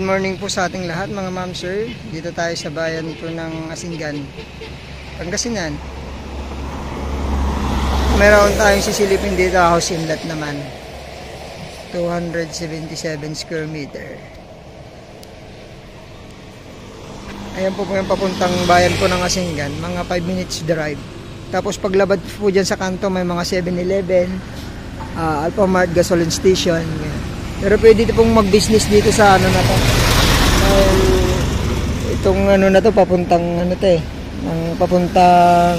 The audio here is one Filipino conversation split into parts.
morning po sa ating lahat mga ma'am sir. Dito tayo sa bayan po ng Asingan, Pangasinan. Meron tayong sisilipin dito, house inlet naman. 277 square meter. Ayan po yung papuntang bayan po ng Asingan, mga 5 minutes drive. Tapos paglabad po dyan sa kanto may mga 7-Eleven, Alphamart, gasoline station. Pero pwede pong mag-business dito sa ano na to. Itong ano na to papuntang ano to papuntang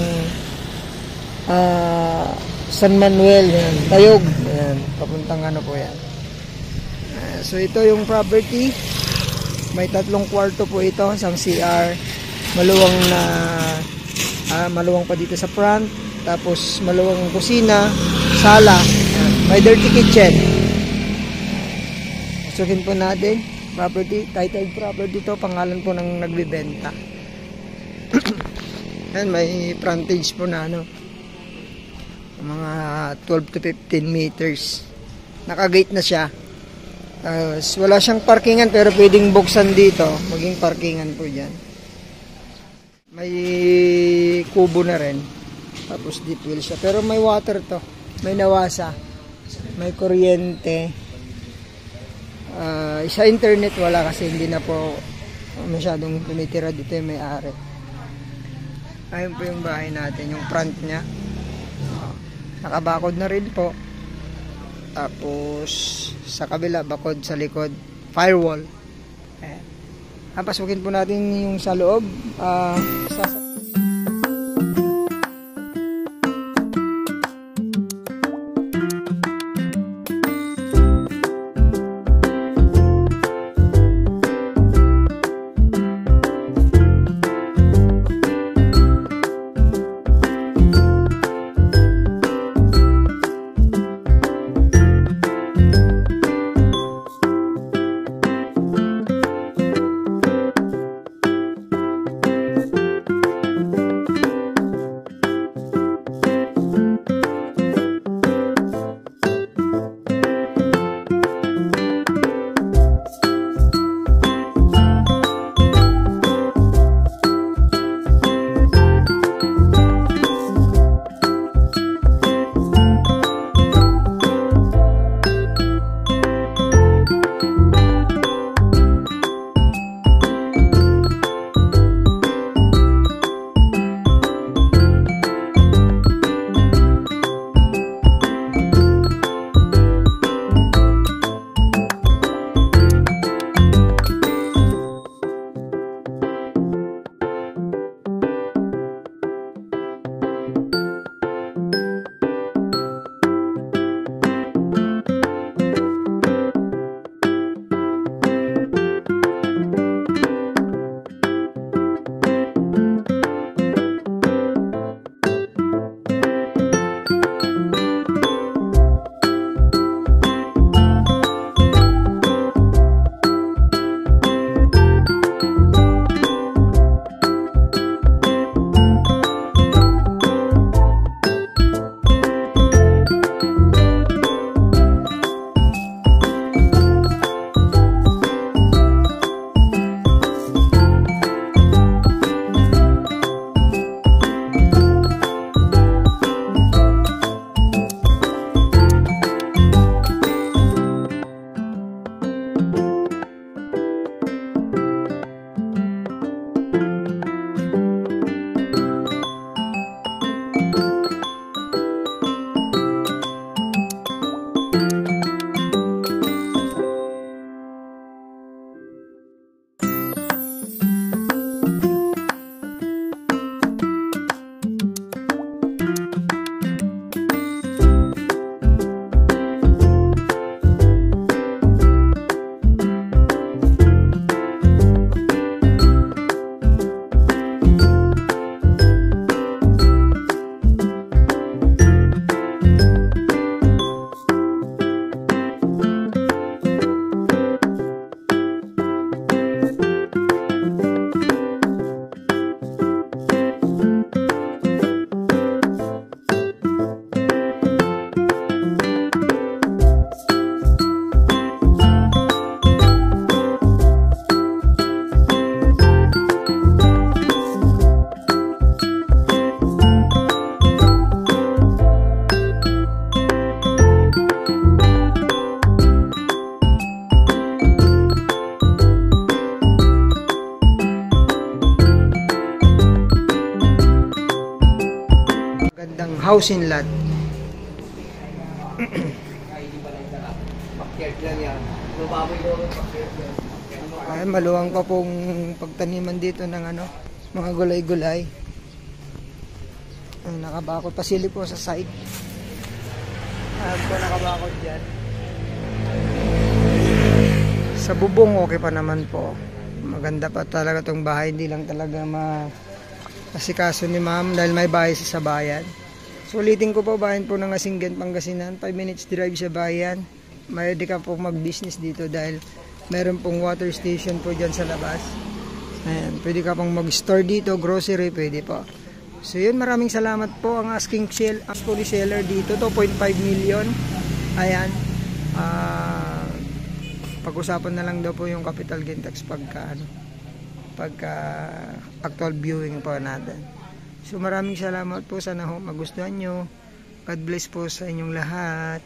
San Manuel, yan, Tayog, yan, papuntang ano po yan. So ito yung property. May 3 kwarto po ito, isang CR, maluwang na maluwang pa dito sa front, tapos maluwang kusina, sala, yan. May dirty kitchen. Sukin po natin, property, titled property to, pangalan po ng nagbibenta. Yan, may frontage po na ano, mga 12 to 15 meters. Naka-gate na siya. Wala siyang parkingan pero pwedeng buksan dito, maging parkingan po dyan. May kubo na rin, tapos deep well siya, pero may water to, may nawasa, may kuryente. Sa internet wala kasi hindi na po masyadong tumitira dito yung may-ari. Ayun po yung bahay natin, yung front nya, nakabakod na rin po. Tapos sa kabila, bakod sa likod, firewall. Papasukin po natin yung sa loob. housing lot. Backyard lang yan. Lumaboy ko ng backyard yan. Ay, maluwang pa pong pagtaniman dito ng ano, mga gulay-gulay. Ay, nakabakod pa sili po sa side. Ako nakabakod dyan. Sa bubong okay pa naman po. Maganda pa talaga tong bahay, hindi lang talaga masikaso ni ma'am dahil may bahay sa bayan. So ulitin ko po, bayan po ng Asinggan, Pangasinan, 5 minutes drive sa bayan. Mayroon ka po mag-business dito dahil meron pong water station po dyan sa labas. Ayan, pwede ka pong mag-store dito, grocery, pwede po. So yun, maraming salamat po. Ang asking seller dito, 2.5 million. Ayan. Pag-usapan na lang daw po yung capital gain tax pagka actual viewing po natin. So maraming salamat po. Sana ho magustuhan nyo. God bless po sa inyong lahat.